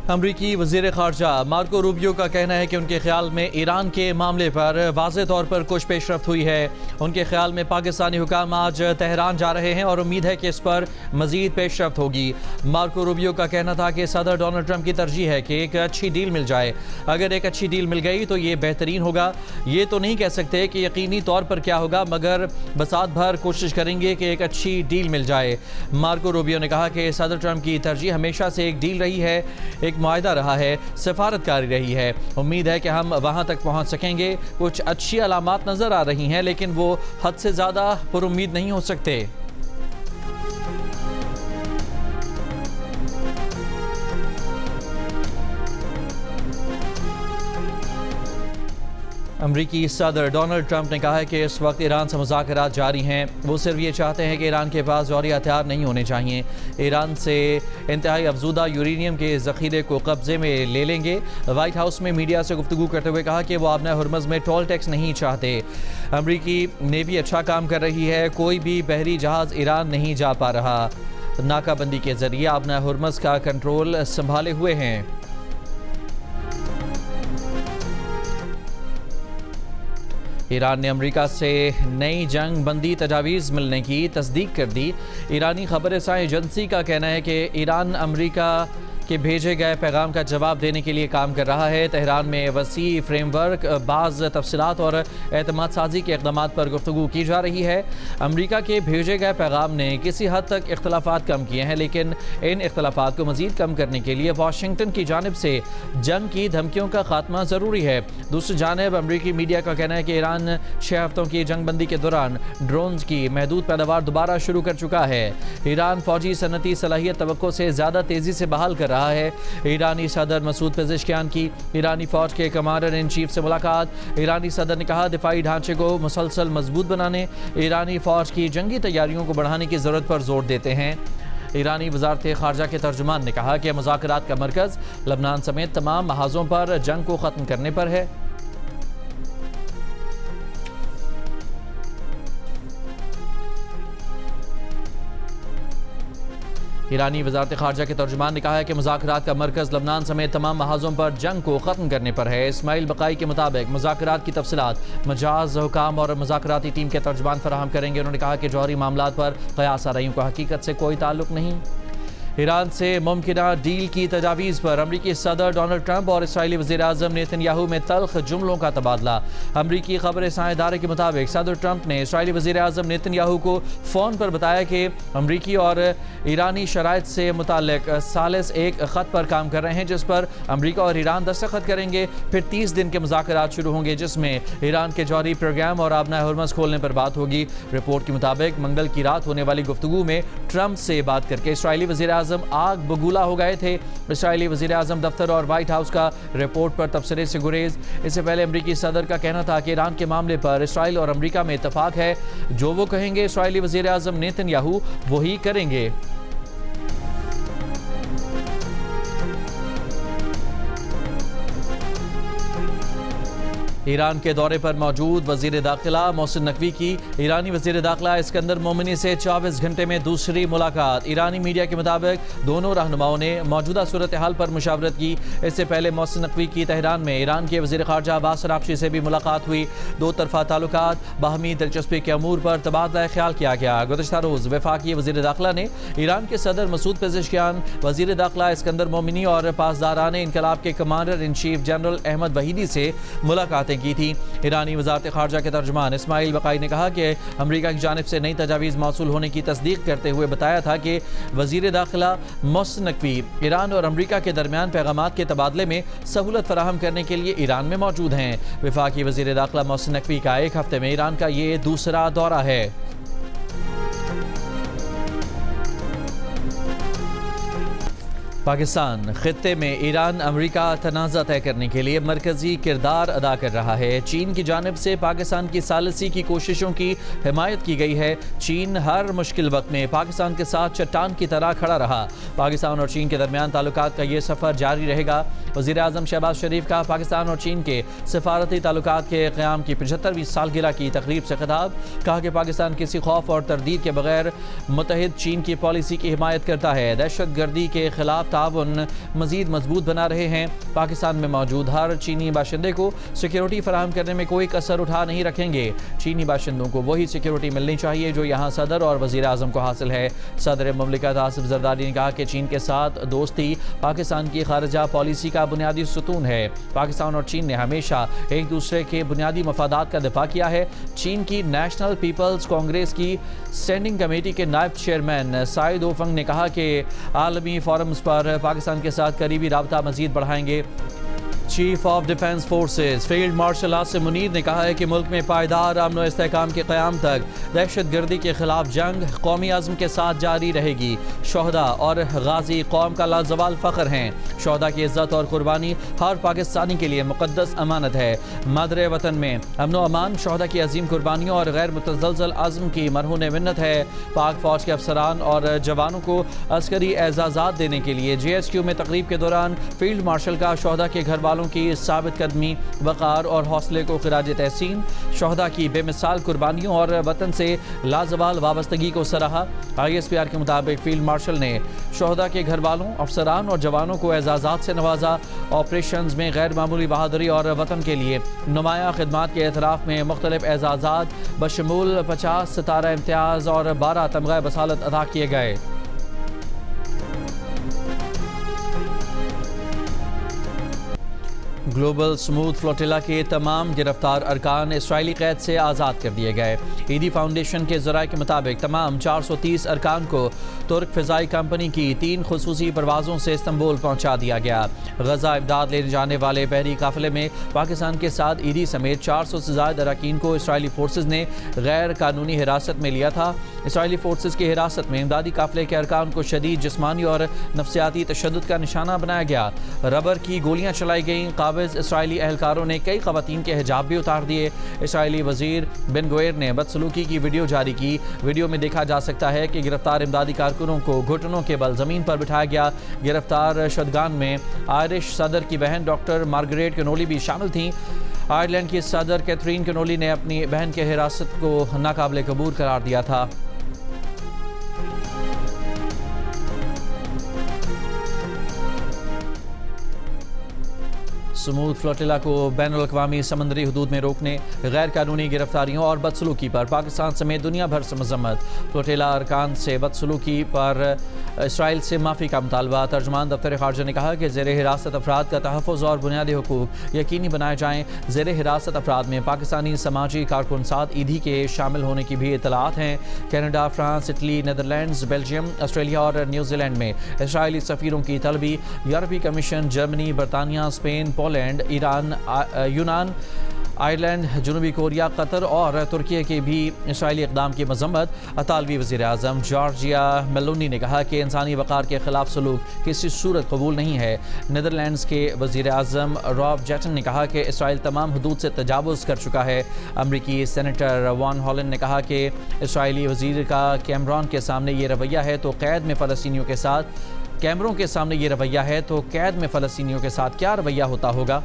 अमरीकी वज़ीर ख़ारजा Marco Rubio का कहना है कि उनके ख्याल में ईरान के मामले पर वाज़े तौर पर कुछ पेशरफ्त हुई है। उनके ख्याल में पाकिस्तानी हुकाम आज तेहरान जा रहे हैं और उम्मीद है कि इस पर मज़ीद पेशरफ्त होगी। मार्को रूबियो का कहना था कि सदर डोनाल्ड ट्रंप की तरजीह है कि एक अच्छी डील मिल जाए। अगर एक अच्छी डील मिल गई तो ये बेहतरीन होगा। ये तो नहीं कह सकते कि यकीनी तौर पर क्या होगा, मगर बसात भर कोशिश करेंगे कि एक अच्छी डील मिल जाए। मार्को रूबियो ने कहा कि सदर ट्रंप की तरजीह हमेशा से एक डील रही है, एक मुआहदा रहा है, सफारतकारी रही है। उम्मीद है कि हम वहां तक पहुंच सकेंगे। कुछ अच्छी अलामात नजर आ रही हैं, लेकिन वो हद से ज़्यादा पुरुम्मीद नहीं हो सकते। अमरीकी सदर डोनाल्ड ट्रंप ने कहा है कि इस वक्त ईरान से मुज़ाकरात जारी हैं। वो सिर्फ ये चाहते हैं कि ईरान के पास जौहरी हथियार नहीं होने चाहिए। ईरान से इंतहाई अफजूदा यूरेनियम के ज़ख़ीरे को कब्जे में ले लेंगे। वाइट हाउस में मीडिया से गुफ्तगू करते हुए कहा कि वो आबना हुर्मुज़ में टोल टैक्स नहीं चाहते। अमरीकी नेवी अच्छा काम कर रही है, कोई भी बहरी जहाज़ ईरान नहीं जा पा रहा। नाकाबंदी के ज़रिए आबना हुर्मुज़ का कंट्रोल संभाले हुए हैं। ईरान ने अमेरिका से नई जंग बंदी तजावीज़ मिलने की तस्दीक कर दी। ईरानी खबर-ए-रसाई एजेंसी का कहना है कि ईरान अमेरिका के भेजे गए पैगाम का जवाब देने के लिए काम कर रहा है। तेहरान में वसी फ्रेमवर्क, बाज़ तफसीलात और एतमाद साजी के इक़दामात पर गुफ्तगू की जा रही है। अमेरिका के भेजे गए पैगाम ने किसी हद तक इख्तलाफात कम किए हैं, लेकिन इन इख्तलाफात को मज़ीद कम करने के लिए वाशिंगटन की जानिब से जंग की धमकियों का खात्मा ज़रूरी है। दूसरी जानिब अमरीकी मीडिया का कहना है कि ईरान 6 हफ्तों की जंग बंदी के दौरान ड्रोन्स की महदूद पैदावार दोबारा शुरू कर चुका है। ईरान फौजी सनती सलाहियत तवक्को से ज़्यादा तेज़ी से बहाल कर रहा है। ईरानी सदर मसूद पेज़ेश्कियान की ईरानी फौज के कमांडर इन चीफ से मुलाकात। ईरानी सदर ने कहा दिफाई ढांचे को मुसलसल मजबूत बनाने, ईरानी फौज की जंगी तैयारियों को बढ़ाने की ज़रूरत पर जोर देते हैं। ईरानी वज़ारत ख़ारजा के तर्जुमान ने कहा कि मुज़ाकरात का मरकज़ लबनान समेत तमाम महाज़ों पर जंग को ख़त्म करने पर है। ईरानी वज़ारत ख़ारजा के तर्जुमान ने कहा है कि मुज़ाकरात का मरकज़ लबनान समेत तमाम महाज़ों पर जंग को ख़त्म करने पर है। इस्माइल बक़ाई के मुताबिक मुज़ाकरात की तफसीलात मजाज हुकाम और मुज़ाकराती टीम के तर्जुमान फराहम करेंगे। उन्होंने कहा कि जौहरी मामलात पर क़यास आराइयों का हकीकत से कोई ताल्लुक नहीं। ईरान से मुमकिना डील की तजावीज़ पर अमरीकी सदर डोनाल्ड ट्रंप और इसराइली वज़ीर आज़म नेतन्याहू में तल्ख जुमलों का तबादला। अमरीकी खबर-ए-रसाई इदारे के मुताबिक सदर ट्रंप ने इसराइली वज़ीर आज़म नेतन्याहू को फ़ोन पर बताया कि अमरीकी और ईरानी शराइत से मुताल्लिक सालिस एक ख़त पर काम कर रहे हैं, जिस पर अमरीका और ईरान दस्तखत करेंगे। फिर 30 दिन के मुज़ाकरात शुरू होंगे, जिसमें ईरान के जौहरी प्रोग्राम और आबना हुर्मुज़ खोलने पर बात होगी। रिपोर्ट के मुताबिक मंगल की रात होने वाली गुफ्तगू में ट्रंप से बात करके इसराइली वज़ीर आज़म आग बगूला हो गए थे। इसराइली वज़ीर आज़म दफ्तर और वाइट हाउस का रिपोर्ट पर तबसरे से गुरेज। इससे पहले अमरीकी सदर का कहना था कि ईरान के मामले पर इसराइल और अमरीका में इत्तफाक है। जो वो कहेंगे इसराइली वज़ीर आज़म नेतन्याहू वही करेंगे। ईरान के दौरे पर मौजूद वज़ीर दाखिला मोहसिन नकवी की ईरानी वज़ीर दाखिला इस्कंदर मोमिनी से 24 घंटे में दूसरी मुलाकात। ईरानी मीडिया के मुताबिक दोनों रहनुमाओं ने मौजूदा सूरत हाल पर मुशावरत की। इससे पहले मोहसिन नकवी की तेहरान में ईरान के वज़ीर ख़ारजा अब्बास अराग़ची से भी मुलाकात हुई। दो तरफ़ा ताल्लुकात, बाहमी दिलचस्पी के अमूर पर तबादला ख्याल किया गया। गुज़श्ता रोज़ वफ़ाक़ी वज़ीर दाखिला ने ईरान के सदर मसूद पेज़ेश्कियान, वज़ीर दाखिला इस्कंदर मोमिनी और पासदारान इनकलाब के commander in chief general Ahmad Vahidi से मुलाकातें की थी। ईरानी वज़ारत ख़ारजा के तर्जुमान इस्माइल बक़ाई ने कहा कि अमरीका की जानिब से नई तजावीज़ मौसूल होने की तस्दीक करते हुए बताया था कि वज़ीर दाखिला मोहसिन नकवी ईरान और अमरीका के दरमियान पैगामात के तबादले में सहूलत फराहम करने के लिए ईरान में मौजूद हैं। वफ़ाक़ी वज़ीर दाखिला मोहसिन नकवी का एक हफ्ते में ईरान का ये दूसरा दौरा है। पाकिस्तान खित्ते में ईरान अमरीका तनाज़ा तय करने के लिए मरकज़ी किरदार अदा कर रहा है। चीन की जानिब से पाकिस्तान की सालिसी की कोशिशों की हिमायत की गई है। चीन हर मुश्किल वक्त में पाकिस्तान के साथ चट्टान की तरह खड़ा रहा। पाकिस्तान और चीन के दरमियान ताल्लुकात का ये सफ़र जारी रहेगा। वज़ीर आज़म शहबाज शरीफ का पाकिस्तान और चीन के सफारती ताल्लुकात के क़याम की 75वीं सालगिरह की तकरीब से खिताब। कहा कि पाकिस्तान किसी खौफ और तरदीद के बगैर मुत्तहिद चीन की पॉलिसी की हिमायत करता है। दहशत गर्दी के खिलाफ ताउन मजीद मजबूत बना रहे हैं। पाकिस्तान में मौजूद हर चीनी बाशिंदे को सिक्योरिटी फराहम करने में कोई कसर उठा नहीं रखेंगे। चीनी बाशिंदों को वही सिक्योरिटी मिलनी चाहिए जो यहाँ सदर और वज़ीर आज़म को हासिल है। सदर मुमलिकत आसिफ जरदारी ने कहा कि चीन के साथ दोस्ती पाकिस्तान की खारजा पॉलिसी का बुनियादी सुतून है। पाकिस्तान और चीन ने हमेशा एक दूसरे के बुनियादी मफादात का दिफा किया है। चीन की नेशनल पीपल्स कांग्रेस की स्टैंडिंग कमेटी के नायब चेयरमैन साइद ओफंग ने कहा कि आलमी फोरम्स पर पाकिस्तान के साथ करीबी राबता मजीद बढ़ाएंगे। Chief of defence forces field marshal Asim Munir ने कहा है कि मुल्क में पायदार अमन और इस्तेहकाम के क़याम तक दहशत गर्दी के खिलाफ जंग कौमी अज़्म के साथ जारी रहेगी। शोहदा और गाजी कौम का लाजवाल फ़ख्र हैं। शोहदा की इज़्ज़त और कुर्बानी हर पाकिस्तानी के लिए मुक़द्दस अमानत है। मादरे वतन में अमन व अमान शोहदा की अजीम कुर्बानियों और गैर मुतज़लज़ल अज़्म की मरहून मिन्नत है। पाक फ़ौज के अफसरान और जवानों को अस्करी एजाज़ात देने के लिए JSQ में तकरीब के दौरान फील्ड मार्शल का शोहदा के घर वालों की साबित कदमी, वक़ार और हौसले को खिराज तहसीन। शोहदा की बेमिसाल कुर्बानियों और वतन से लाजवाल वाबस्तगी को सराहा। ISPR के मुताबिक फील्ड मार्शल ने शोहदा के घर वालों, अफसरान और जवानों को एजाज़ात से नवाजा। ऑपरेशंस में गैर मामूली बहादुरी और वतन के लिए नुमाया खिदमात के एतराफ़ में मुख्तलिफ एजाज़ात बशमूल 50 सितारा इम्तियाज़ और 12 तमग़ा बसालत अदा किए गए। ग्लोबल स्मूथ फ्लोटिला के तमाम गिरफ्तार अरकान इसराइली कैद से आज़ाद कर दिए गए। ईदी फाउंडेशन के ज़राए के मुताबिक तमाम 430 अरकान को तुर्क फ़िज़ाई कंपनी की 3 खुसूसी परवाज़ों से इस्तंबुल पहुँचा दिया गया। गज़ा इमदाद लेने जाने वाले बहरी काफ़िले में पाकिस्तान के साथ ईदी समेत 400 से ज़ायद अरकान को इसराइली फोर्सेज ने गैर कानूनी हिरासत में लिया था। इसराइली फोर्सेज की हिरासत में इमदादी काफ़िले के अरकान को शदीद जिस्मानी और नफ्सियाती तशद्दुद का निशाना बनाया गया। रबर की गोलियाँ चलाई गईं। इसराइली एहलकारों ने कई ख़वातीन के हिजाब भी उतार दिए। इसराइली वज़ीर बिन गोयर ने बदसलूकी की वीडियो जारी की। वीडियो में देखा जा सकता है कि गिरफ्तार इमदादी कारकुनों को घुटनों के बल ज़मीन पर बिठाया गया। गिरफ्तार शुदगान में आयरिश सदर की बहन डॉक्टर मार्गरेट कनोली भी शामिल थीं। आयरलैंड की सदर कैथरीन कनोली ने अपनी बहन की हिरासत को नाकाबिले कबूल करार दिया था। स्मूथ फ्लोटिला को बैनुल-अक़वामी समंदरी हदूद में रोकने, गैर कानूनी गिरफ्तारियों और बदसलूकी पर पाकिस्तान समेत दुनिया भर से मजम्मत। फ्लोटिला अरकान से बदसलूकी पर इसराइल से माफ़ी का मुतालबा। तर्जुमान दफ्तर ख़ारजा ने कहा कि ज़ेर हिरासत अफराद का तहफ़्फ़ुज़ और बुनियादी हुकूक यकीनी बनाए जाएँ। ज़ेर हिरासत अफराद में पाकिस्तानी समाजी कारकुन साद ईदी के शामिल होने की भी इतलात हैं। Canada, France, Italy, Netherlands, Belgium, Australia और न्यूजीलैंड में इसराइली सफ़ीरों की तलबी। यूरोपीय कमीशन, जर्मनी, बरतानिया, स्पेन, पोलैंड, ईरान, यूनान, आयरलैंड, जनूबी कोरिया, कतर और तुर्की के भी इसराइली इक़दाम की मजम्मत। इतालवी वज़ीर आज़म जॉर्जिया मेलोनी ने कहा कि इंसानी वक़ार के ख़िलाफ़ सलूक किसी सूरत कबूल नहीं है। नीदरलैंड्स के वज़ीर आज़म रॉब जेटन ने कहा कि इसराइल तमाम हदूद से तजावुज़ कर चुका है। अमरीकी सेनेटर वॉन हॉलन ने कहा कि इसराइली वज़ीर का कैमरून के सामने ये रवैया है तो कैद में फ़लस्तीनियों के साथ कैमरों के सामने ये रवैया है तो कैद में फ़लस्तीनियों के साथ क्या रवैया होता होगा।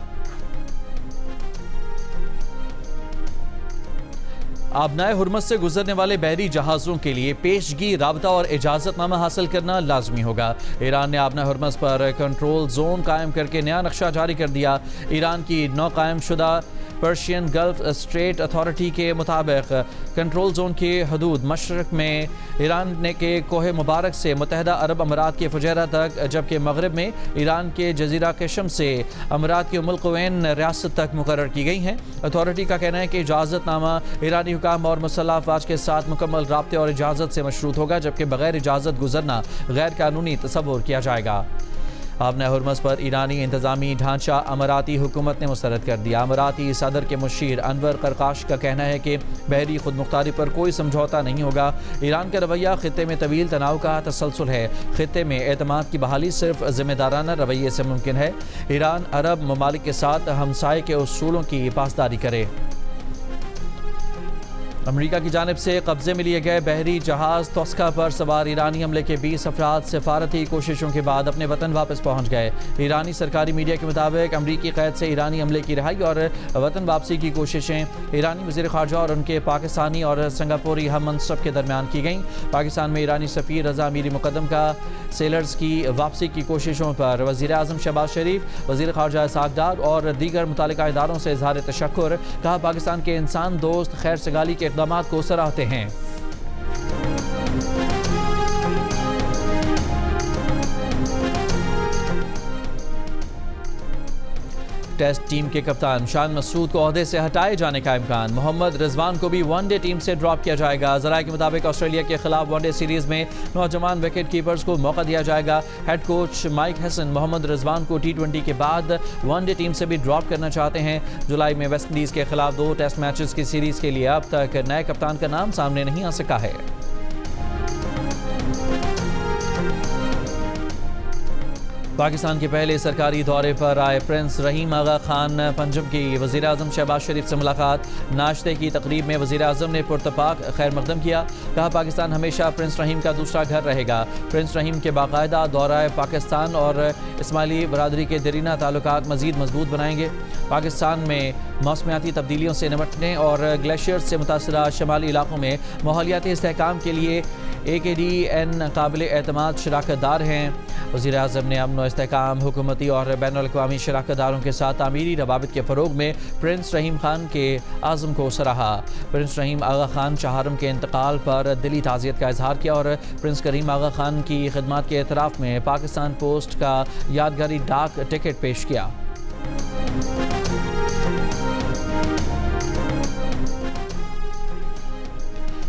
आबनाए हुर्मस से गुजरने वाले बहरी जहाज़ों के लिए पेशगी, राबता और इजाज़तनामा हासिल करना लाजमी होगा। ईरान ने आबनाए हुर्मस पर कंट्रोल जोन कायम करके नया नक्शा जारी कर दिया। ईरान की नौ कायम शुदा पर्शियन गल्फ स्ट्रेट अथॉरिटी के मुताबिक कंट्रोल जोन के हदूद मशरक़ में ईरान ने के कोहे मुबारक से मुत्तहदा अरब अमारात के फुजैरा तक, जबकि मगरब में ईरान के जजीरा कशम से अमारात के मुल्क़वैन रियासत तक मुकर्रर की गई हैं। अथॉरिटी का कहना है कि इजाज़तनामा ईरानी हुकाम और मुसल्लह अफ़वाज के साथ मुकम्मल राब्ते और इजाज़त से मशरूत होगा, जबकि बगैर इजाज़त गुजरना गैर कानूनी तसव्वुर किया जाएगा। आबनाए हुर्मस पर ईरानी इंतज़ामी ढांचा अमाराती हुकूमत ने मुस्तरद कर दिया। अमाराती सदर के मुशीर अनवर करकाश का कहना है कि बहरी खुद मुख्तारी पर कोई समझौता नहीं होगा। ईरान का रवैया खित्ते में तवील तनाव का तसलसल है। खित्ते में एतमाद की बहाली सिर्फ ज़िम्मेदाराना रवैये से मुमकिन है। ईरान अरब ममालिक के साथ हमसाये के उसूलों की पासदारी करे। अमेरिका की जानिब से कब्जे में लिए गए बहरी जहाज तोस्का पर सवार ईरानी हमले के 20 अफराद सिफारती कोशिशों के बाद अपने वतन वापस पहुंच गए। ईरानी सरकारी मीडिया के मुताबिक अमरीकी कैद से ईरानी हमले की रिहाई और वतन वापसी की कोशिशें ईरानी वज़ीर ख़ारजा और उनके पाकिस्तानी और सिंगापुरी हम मनसब के दरमियान की गईं। पाकिस्तान में ईरानी सफ़ीर रज़ा अमीरी मुक़द्दम का सेलर्स की वापसी की कोशिशों पर वज़ीर आज़म शहबाज शरीफ, वज़ीर ख़ारजा इसहाक़ डार और दीगर मुतल्लिका इदारों से इज़हार तशक्कुर। कहा, पाकिस्तान के इंसान दोस्त खैर सगाली के इक़दामात को सराहते हैं। टेस्ट टीम के कप्तान शान मसूद को ओहदे से हटाए जाने का इम्कान। मोहम्मद रिजवान को भी वनडे टीम से ड्रॉप किया जाएगा। ज़राए के मुताबिक ऑस्ट्रेलिया के खिलाफ वनडे सीरीज में नौजवान विकेट कीपर्स को मौका दिया जाएगा। Head coach Mike Hesson Mohammad Rizwan को T20 के बाद वनडे टीम से भी ड्रॉप करना चाहते हैं। जुलाई में वेस्ट इंडीज़ के खिलाफ 2 टेस्ट मैचेस की सीरीज के लिए अब तक नए कप्तान का नाम सामने नहीं आ सका है। पाकिस्तान के पहले सरकारी दौरे पर आए प्रिंस रहीम आगा खान पंजब की वज़ीर आज़म शहबाज शरीफ से मुलाकात। नाश्ते की तकरीब में वज़ीर आज़म ने पुरतपाक खैर मकदम किया। कहा, पाकिस्तान हमेशा प्रिंस रहीम का दूसरा घर रहेगा। प्रिंस रहीम के बाकायदा दौरा पाकिस्तान और इस्माइली बरादरी के दरीना ताल्लुकात मज़ीद मजबूत बनाएंगे। पाकिस्तान में मौसमियाती तब्दीलियों से निपटने और ग्लेशियर्स से मुतासरा शमाली इलाकों में माहौलियाती इस्तेहकाम के लिए AKDN काबिल एतमाद शराकतदार हैं। वज़ीर आज़म ने अमन व इस्तेहकाम, हुकूमती और बैनुल-अक़वामी शराकतदारों के साथ तामीरी रवाबित के फ़रोग में प्रिंस रहीम खान के आज़म को सराहा। प्रिंस रहीम आगा खान चहारम के इंतकाल पर दिली ताज़ियत का इजहार किया और प्रिंस करीम आगा खान की खिदमत के एतराफ़ में पाकिस्तान पोस्ट का यादगारी डाक टिकट पेश किया।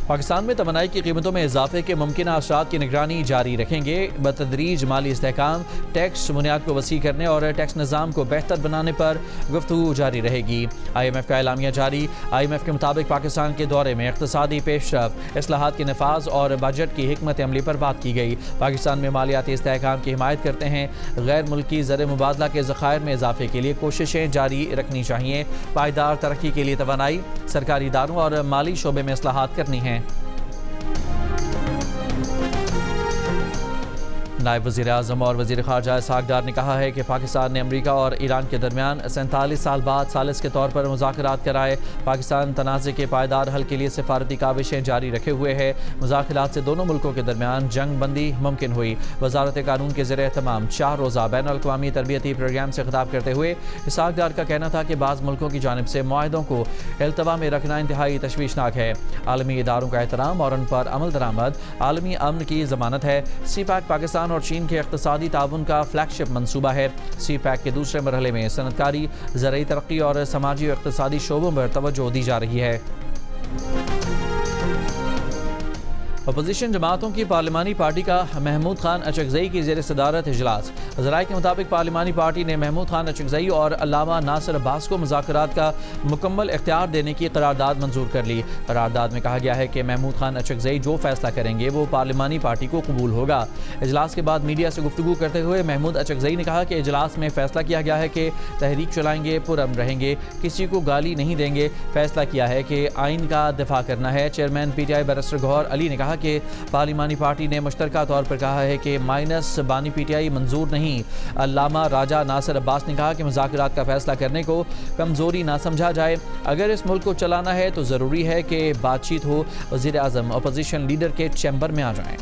पाकिस्तान में तवानाई की कीमतों में इजाफे के मुमकिन असरात की निगरानी जारी रखेंगे। बतदरीज माली इस्तेहकाम, टैक्स बुनियाद को वसी करने और टैक्स निज़ाम को बेहतर बनाने पर गुफ्तगू जारी रहेगी। IMF का एलामिया जारी। IMF के मुताबिक पाकिस्तान के दौरे में इक़्तिसादी पेशरफ़्त, इस्लाहात के नफाज और बजट की हिकमत अमली पर बात की गई। पाकिस्तान में मालियाती इस्तेहकाम की हिमायत करते हैं। गैर मुल्की ज़र मुबादला के ज़खायर में इजाफे के लिए कोशिशें जारी रखनी चाहिए। पायदार तरक्की के लिए तवानाई, सरकारी इदारों और माली शोबे में इस्लाहात करनी है। नायब वज़ीर आज़म और वज़ीर ख़ारजा इसहाक़ डार ने कहा है कि पाकिस्तान ने अमरीका और ईरान के दरमियान 47 साल बाद सालिस के तौर पर मुज़ाकरात कराए। पाकिस्तान तनाज़े के पायदार हल के लिए सिफारती काविशें जारी रखे हुए है। मुज़ाकरात से दोनों मुल्कों के दरमियान जंग बंदी मुमकिन हुई। वज़ारत कानून के ज़रिए तमाम 4 रोज़ा बैनुल-अक़वामी तरबियती प्रोग्राम से खिताब करते हुए इसहाक़ डार का कहना था कि बाज़ मुल्कों की जानिब से मुआहदों को इल्तवा में रखना इंतहाई तशवीशनाक है। आलमी इदारों का एहतराम और उन पर अमल दरामद आलमी अमन की ज़मानत है। CPEC पाकिस्तान और चीन के इक़्तिसादी ताउन का फ्लैगशिप मंसूबा है। CPEC के दूसरे मरहले में सनअतकारी, ज़राई तरक्की और समाजी और इक़्तिसादी शोबों पर तवज्जो दी जा रही है। अपोजिशन जमातों की पार्लिमानी पार्टी का महमूद खान अचकज़ई की ज़ेर सदारत इजलास। ज़राए के मुताबिक पार्लिमानी पार्टी ने महमूद खान अचकज़ई और अल्लामा नासिर अब्बास को मुज़ाकरात का मुकम्मल इख्तियार देने की करारदाद मंजूर कर ली। करारदाद में कहा गया है कि महमूद खान अचकज़ई जो फैसला करेंगे वो पार्लिमानी पार्टी को कबूल होगा। इजलास के बाद मीडिया से गुफ्तगू करते हुए महमूद अचकज़ई ने कहा कि इजलास में फैसला किया गया है कि तहरीक चलाएंगे, पुरअमन रहेंगे, किसी को गाली नहीं देंगे। फैसला किया है कि आइन का दिफा करना है। Chairman PTI barrister Gohar Ali ने कहा कि पार्लिमानी पार्टी ने मुश्तरका तौर पर कहा है कि माइनस बानी PTI मंजूर नहीं। अल्लामा राजा नासिर अब्बास ने कहा कि मुज़ाकरात का फैसला करने को कमज़ोरी ना समझा जाए। अगर इस मुल्क को चलाना है तो ज़रूरी है कि बातचीत हो। वज़ीर आज़म अपोजिशन लीडर के चैम्बर में आ जाएं।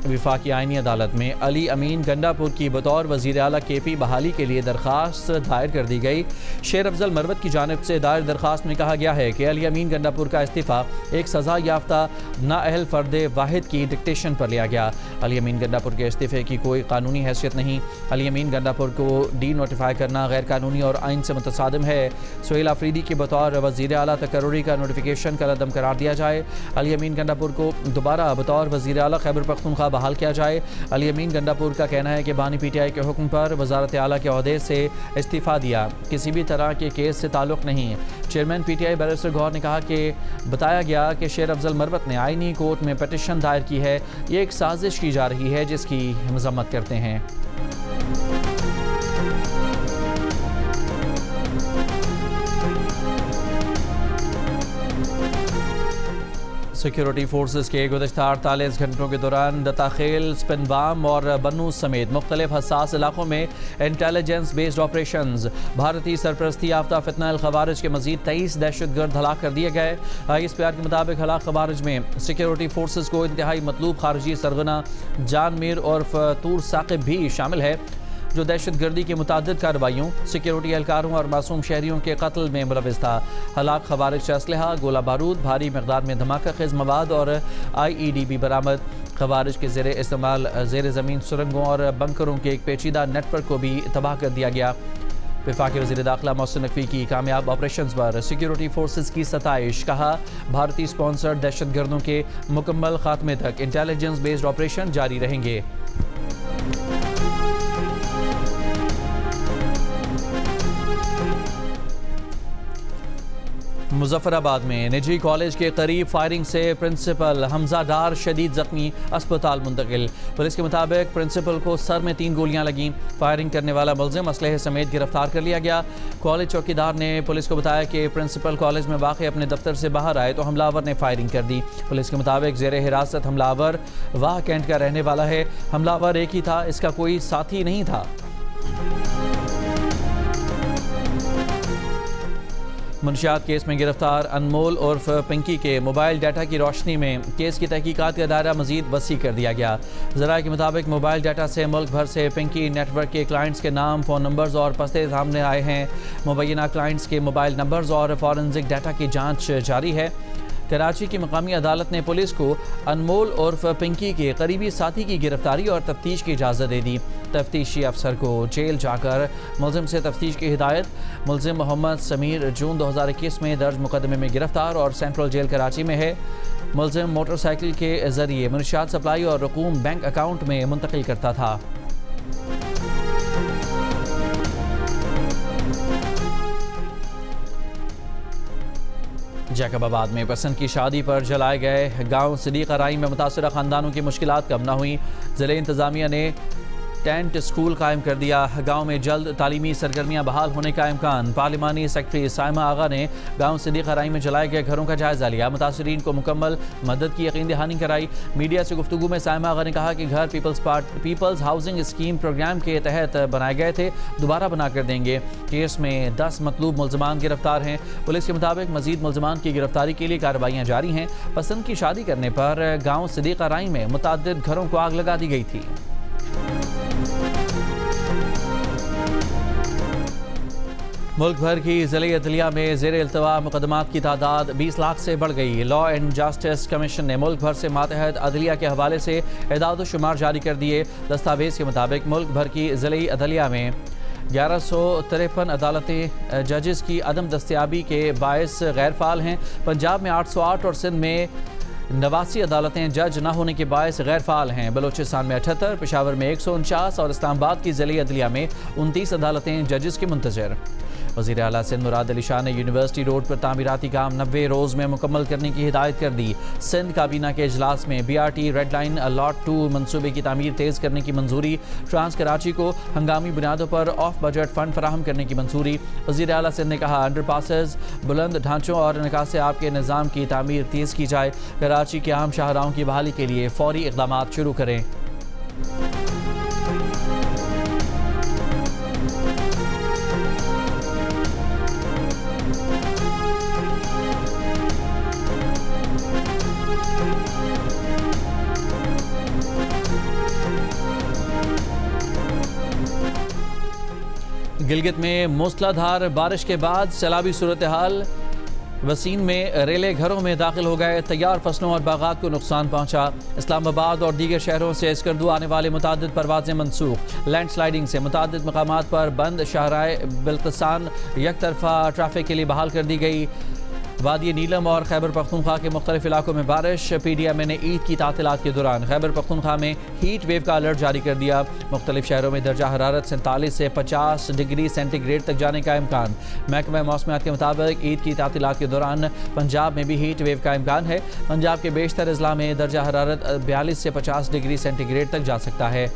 वफाकी आईनी अदालत में अली अमीन गंडापुर की बतौर वज़ीर आला KP बहाली के लिए दरख्वास्त दायर कर दी गई। शेर अफजल मरवत की जानिब से दायर दरख्वास्त में कहा गया है कि अली अमीन गंडापुर का इस्तीफ़ा एक सज़ा याफ्ता नाअहल फ़र्द वाहिद की डिक्टेशन पर लिया गया। अली अमीन गंडापुर के इस्तीफ़े की कोई कानूनी हैसियत नहीं। अली अमीन गंडापुर को डी-नोटिफाई करना गैर कानूनी और आइन से मुतसादिम है। सुहेल आफरीदी की बतौर वज़ीर आला तकर्रुरी का नोटिफिकेशन कल अदम करार दिया जाए। अली अमीन गंडापुर को दोबारा बतौर वज़ीर आला खैबर पख्तूनख्वा बहाल बहाल किया जाए। अली अमीन गंडापुर का कहना है कि बानी PTI के हुक्म पर वजारत आला के ओहदे से इस्तीफ़ा दिया, किसी भी तरह के केस से ताल्लुक़ नहीं। चेयरमैन PTI बैरिस्टर गौहर ने कहा कि बताया गया कि शेर अफजल मरवत ने आईनी कोर्ट में पटिशन दायर की है, ये एक साजिश की जा रही है जिसकी मजम्मत करते हैं। सिक्योरिटी फोर्सेस के गुज़श्ता 48 घंटों के दौरान दताखेल, स्पिनबाम और बन्नू समेत मुख्तलिफ हसास इलाकों में इंटेलिजेंस बेस्ड ऑपरेशंस। भारतीय सरपरस्ती याफ्ता फितना अल खवारिज के मजीद 23 दहशतगर्द हलाक कर दिए गए। ISPR के मुताबिक हलाक खवारिज में सिक्योरिटी फोर्सेस को इंतहाई मतलूब खारजी सरगना जान मीर और फतूर साकिब भी शामिल है, जो दहशतगर्दी की मुतादिद कार्रवाइयों, सिक्योरिटी एहलकारों और मासूम शहरियों के कत्ल में मुलविस था। हलाक खवारिज से असलहा, गोला बारूद, भारी मकदार में धमाका खेज मवाद और IED भी बरामद। खवारिज के ज़ेरे इस्तेमाल ज़ेर ज़मीन सुरंगों और बंकरों के एक पेचीदा नेटवर्क को भी तबाह कर दिया गया। वफाकी वज़ीर दाखिला मोहसिन नकवी की कामयाब ऑपरेशन पर सिक्योरिटी फोर्सेस की सताइश। कहा, भारतीय स्पॉन्सर्ड दहशतगर्दों के मुकम्मल खात्मे तक इंटेलिजेंस बेस्ड ऑपरेशन जारी रहेंगे। मुजफ्फराबाद में निजी कॉलेज के करीब फायरिंग से प्रिंसिपल हमजा डार शदीद जख्मी, अस्पताल मुंतकिल। पुलिस के मुताबिक प्रिंसिपल को सर में 3 गोलियां लगीं। फायरिंग करने वाला मुलजिम असलहे समेत गिरफ्तार कर लिया गया। कॉलेज चौकीदार ने पुलिस को बताया कि प्रिंसिपल कॉलेज में वाक़ अपने दफ्तर से बाहर आए तो हमलावर ने फायरिंग कर दी। पुलिस के मुताबिक ज़ेर हिरासत हमलावर वाह कैंट का रहने वाला है। हमलावर एक ही था, इसका कोई साथी नहीं था। मुंशियात केस में गिरफ्तार अनमोल उर्फ पिंकी के मोबाइल डाटा की रोशनी में केस की तहकीकात का दायरा मजीद वसी कर दिया गया। ज़राए के मुताबिक मोबाइल डाटा से मुल्क भर से पिंकी नेटवर्क के क्लाइंट्स के नाम, फ़ोन नंबर्स और पते सामने आए हैं। मुबैना क्लाइंट्स के मोबाइल नंबर्स और फॉरेंसिक डाटा की जाँच जारी है। कराची की मकामी अदालत ने पुलिस को अनमोल उर्फ पिंकी के करीबी साथी की गिरफ्तारी और तफ्तीश की इजाज़त दे दी। तफ्तीशी अफसर को जेल जाकर मुलजिम से तफ्तीश की हिदायत। मुलजिम मोहम्मद समीर जून 2021 में दर्ज मुकदमे में गिरफ्तार और सेंट्रल जेल कराची में है। मुलजिम मोटरसाइकिल के जरिए मुनशियात सप्लाई और रकूम बैंक अकाउंट में मुंतकिल करता था। जैकबाबाद में पसंद की शादी पर जलाए गए गांव सिद्दीक़ा राई में मुतासरा खानदानों की मुश्किलात कम न हुई। ज़िले इंतज़ामिया ने टेंट स्कूल कायम कर दिया। गांव में जल्द तालीमी सरगर्मियां बहाल होने का इम्कान। पार्लिमानी सेक्रेटरी साइमा आगा ने गांव सिद्दीक़ा राई में जलाए गए घरों का जायजा लिया। मुतासरीन को मुकम्मल मदद की यकीन दहानी कराई। मीडिया से गुफ्तगू में साइमा आगा ने कहा कि घर पीपल्स हाउसिंग स्कीम प्रोग्राम के तहत बनाए गए थे, दोबारा बना कर देंगे। केस में 10 मतलूब मुलजमान गिरफ्तार हैं। पुलिस के मुताबिक मजीद मुलजमान की गिरफ्तारी के लिए कार्रवाइयाँ जारी हैं। पसंद की शादी करने पर गाँव सिद्दीक़ा राई में मुतअद्दिद घरों को आग लगा दी गई थी। मुल्क भर की ज़िले अदलिया में ज़ेर इल्तवा मुकदमात की तादाद 20 लाख से बढ़ गई। लॉ एंड जस्टिस कमीशन ने मुल्क भर से मातहत अदलिया के हवाले से एदाद शुमार जारी कर दिए। दस्तावेज़ के मुताबिक मुल्क भर की ज़िले अदलिया में 1153 अदालतें जजेस की अदम दस्तियाबी के बायस गैर फ़ाल हैं। पंजाब में 808 और सिंध में 89 अदालतें जज न होने के बायस गैर फ़ाल हैं। बलोचिस्तान में 78, पेशावर में 149 और इस्लामाबाद की ज़िले अदलिया में 29 अदालतें जजेस की मुंतज़र। वज़ीर आला सिंध मुराद अली शाह ने यूनिवर्सिटी रोड पर तामीराती काम 90 रोज़ में मुकम्मल करने की हिदायत कर दी। सिंध काबीना के इजलास में BRT रेड लाइन लॉट 2 मनसूबे की तामीर तेज़ करने की मंजूरी। ट्रांस कराची को हंगामी बुनियादों पर ऑफ बजट फ़ंड फराहम करने की मंजूरी। वज़ीर आला सिंध ने कहा, अंडरपासेस, बुलंद ढांचों और निकास आब के निज़ाम की तामीर तेज़ की जाए। कराची के आम शाहराहों की बहाली के लिए फौरी इक़दामात शुरू करें। गिलगित में मूसलाधार बारिश के बाद सैलाबी सूरत हाल। वसीन में रेले घरों में दाखिल हो गए। तैयार फसलों और बागात को नुकसान पहुंचा। इस्लामाबाद और दीगर शहरों से इसकरदू आने वाले मुतादिद परवाजें मनसूख। लैंड स्लाइडिंग से मुतादिद मकामात पर बंद शाहराए बिल्तसान एक तरफा ट्रैफिक के लिए बहाल कर दी गई। वादी नीलम और खैबर पख्तूनख्वा के मुख्तलिफ इलाकों में बारिश। PDMA ने ईद की तातीलात के दौरान खैबर पख्तूनख्वा में हीट वेव का अलर्ट जारी कर दिया। मुख्तलिफ शहरों में दर्जा हरारत 47 से 50 डिग्री सेंटीग्रेड तक जाने का इम्कान। महकमा मौसमियात के मुताबिक ईद की तातीलात के दौरान पंजाब में भी हीट वेव का इम्कान है। पंजाब के बेशतर अजला में दर्जा हरारत 42 से 50 डिग्री सेंटीग्रेड तक जा सकता है।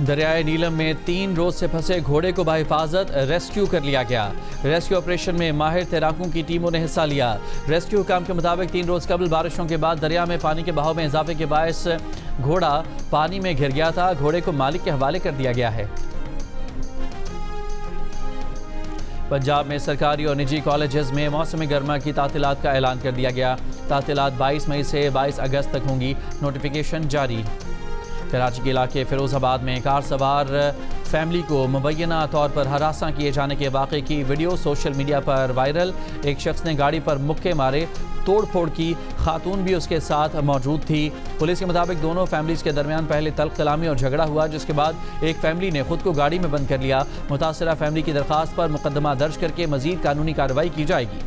दरियाए नीलम में 3 रोज से फंसे घोड़े को बाहिफाजत रेस्क्यू कर लिया गया। रेस्क्यू ऑपरेशन में माहिर तैराकों की टीमों ने हिस्सा लिया। रेस्क्यू हुकाम के मुताबिक 3 रोज कबल बारिशों के बाद दरिया में पानी के बहाव में इजाफे के बायस घोड़ा पानी में घिर गया था। घोड़े को मालिक के हवाले कर दिया गया है। पंजाब में सरकारी और निजी कॉलेजेस में मौसम गर्मा की तातीलात का ऐलान कर दिया गया। तातीलात 22 मई से 22 अगस्त तक होंगी। नोटिफिकेशन जारी। कराची के इलाके फिरोजाबाद में कार सवार फैमिली को मुबैना तौर पर हरासा किए जाने के वाक़े की वीडियो सोशल मीडिया पर वायरल। एक शख्स ने गाड़ी पर मुक्के मारे, तोड़ फोड़ की। खातून भी उसके साथ मौजूद थी। पुलिस के मुताबिक दोनों फैमिलीज के दरमियान पहले तल्ख कलामी और झगड़ा हुआ, जिसके बाद एक फैमिली ने खुद को गाड़ी में बंद कर लिया। मुतासरा फैमिली की दरख्वास्त पर मुकदमा दर्ज करके मजीद कानूनी कार्रवाई की जाएगी।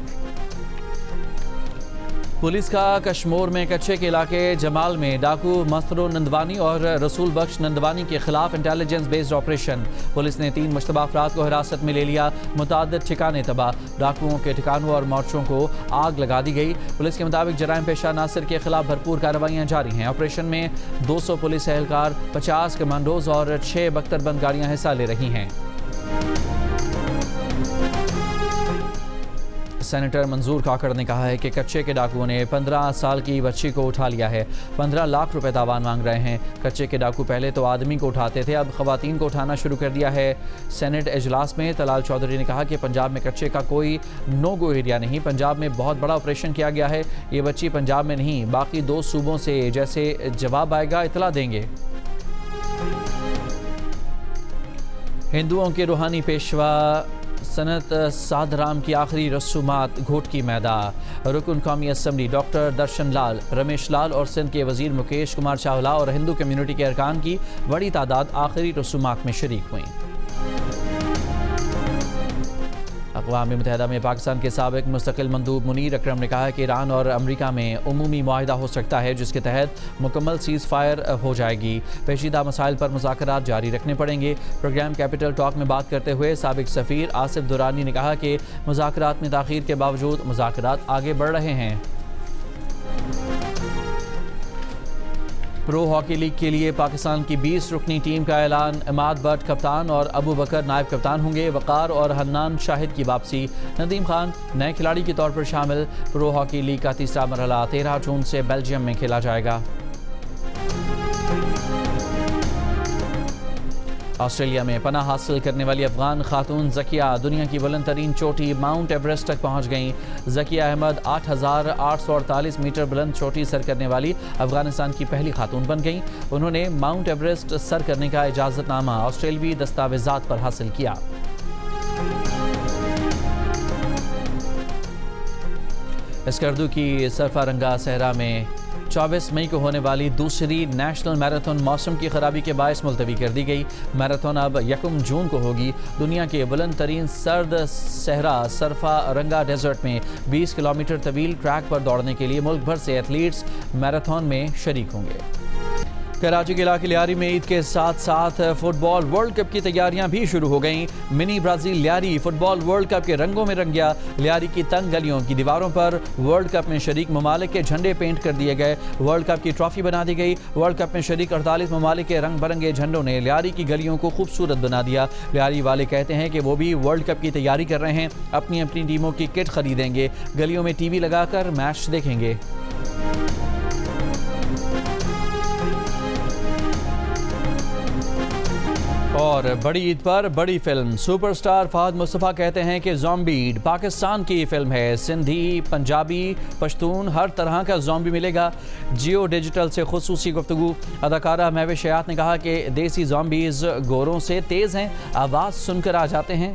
पुलिस का कश्मोर में कच्चे के इलाके जमाल में डाकू मस्तरो नंदवानी और रसूल बख्श नंदवानी के खिलाफ इंटेलिजेंस बेस्ड ऑपरेशन। पुलिस ने 3 मुश्तबा अफराद को हिरासत में ले लिया। मुताद्दिद ठिकाने तबाह। डाकुओं के ठिकानों और मोर्चों को आग लगा दी गई। पुलिस के मुताबिक जराइम पेशा नासिर के खिलाफ भरपूर कार्रवाइयाँ जारी हैं। ऑपरेशन में 200 पुलिस एहलकार, 50 कमांडोज और 6 बख्तरबंद गाड़ियाँ हिस्सा ले रही हैं। सेनेटर मंजूर काकड़ ने कहा है कि कच्चे के डाकुओं ने 15 साल की बच्ची को उठा लिया है। 15 लाख रुपए तावान मांग रहे हैं। कच्चे के डाकू पहले तो आदमी को उठाते थे, अब खवातीन को उठाना शुरू कर दिया है। सेनेट इजलास में तलाल चौधरी ने कहा कि पंजाब में कच्चे का कोई नो गो एरिया नहीं। पंजाब में बहुत बड़ा ऑपरेशन किया गया है। ये बच्ची पंजाब में नहीं, बाकी 2 सूबों से जैसे जवाब आएगा इतला देंगे। हिंदुओं के रूहानी पेशवा सनत साधराम की आखिरी रसूमात घोट की मैदान। रुकन कौमी असम्बली डॉक्टर दर्शन लाल, रमेश लाल और सिंध के वजीर मुकेश कुमार चावला और हिंदू कम्युनिटी के अरकान की बड़ी तादाद आखिरी रसूमात में शरीक हुई। अक़वाम मुत्तहिदा में पाकिस्तान के साबिक़ मुस्तकिल मंदूब मुनीर अकरम ने कहा कि ईरान और अमरीका में उमूमी मुआहिदा हो सकता है, जिसके तहत मुकम्मल सीज़ फायर हो जाएगी। पेचीदा मसाइल पर मुज़ाकरात जारी रखने पड़ेंगे। प्रोग्राम कैपिटल टॉक में बात करते हुए साबिक़ सफ़ीर आसिफ दुरानी ने कहा कि मुज़ाकरात में ताख़ीर के बावजूद मुज़ाकरात आगे बढ़ रहे हैं। प्रो हॉकी लीग के लिए पाकिस्तान की 20 रुकनी टीम का ऐलान। इमाद भट्ट कप्तान और अबू बकर नायब कप्तान होंगे। वक़ार और हन्नान शाहिद की वापसी। नदीम खान नए खिलाड़ी के तौर पर शामिल। प्रो हॉकी लीग का तीसरा मरहला 13 जून से बेल्जियम में खेला जाएगा। ऑस्ट्रेलिया में पनाह हासिल करने वाली अफगान खातून ज़किया दुनिया की बुलंद तरीन चोटी माउंट एवरेस्ट तक पहुंच गईं। ज़किया अहमद 8,848 मीटर बुलंद चोटी सर करने वाली अफगानिस्तान की पहली खातून बन गईं। उन्होंने माउंट एवरेस्ट सर करने का इजाज़तनामा ऑस्ट्रेलवी दस्तावेज़ात पर हासिल किया। स्कर्दू की सरफारंगा सहरा में 24 मई को होने वाली दूसरी नेशनल मैराथन मौसम की खराबी के बायस मुलतवी कर दी गई। मैराथन अब 1 जून को होगी। दुनिया के बुलंद तरीन सर्द सहरा सरफा रंगा डेजर्ट में 20 किलोमीटर तवील ट्रैक पर दौड़ने के लिए मुल्क भर से एथलीट्स मैराथन में शरीक होंगे। कराची के इलाके लियारी में ईद के साथ साथ फुटबॉल वर्ल्ड कप की तैयारियां भी शुरू हो गईं। Mini Brazil Lyari football world cup के रंगों में रंग गया। लियारी की तंग गलियों की दीवारों पर वर्ल्ड कप में शरीक ममालिक के झंडे पेंट कर दिए गए। वर्ल्ड कप की ट्रॉफी बना दी गई। वर्ल्ड कप में शरीक 48 ममालिक के रंग बिरंगे झंडों ने लियारी की गलियों को खूबसूरत बना दिया। लियारी वाले कहते हैं कि वो भी वर्ल्ड कप की तैयारी कर रहे हैं। अपनी अपनी टीमों की किट खरीदेंगे। गलियों में टीवी लगाकर मैच देखेंगे। और बड़ी ईद पर बड़ी फिल्म। सुपरस्टार फहद मुस्तफ़ा कहते हैं कि ज़ॉम्बी पाकिस्तान की फिल्म है। सिंधी, पंजाबी, पश्तून हर तरह का ज़ॉम्बी मिलेगा। जियो डिजिटल से खुसूसी गुफ्तगू। अदाकारा महविश हयात ने कहा कि देसी ज़ॉम्बीज़ गोरों से तेज़ हैं, आवाज़ सुनकर आ जाते हैं।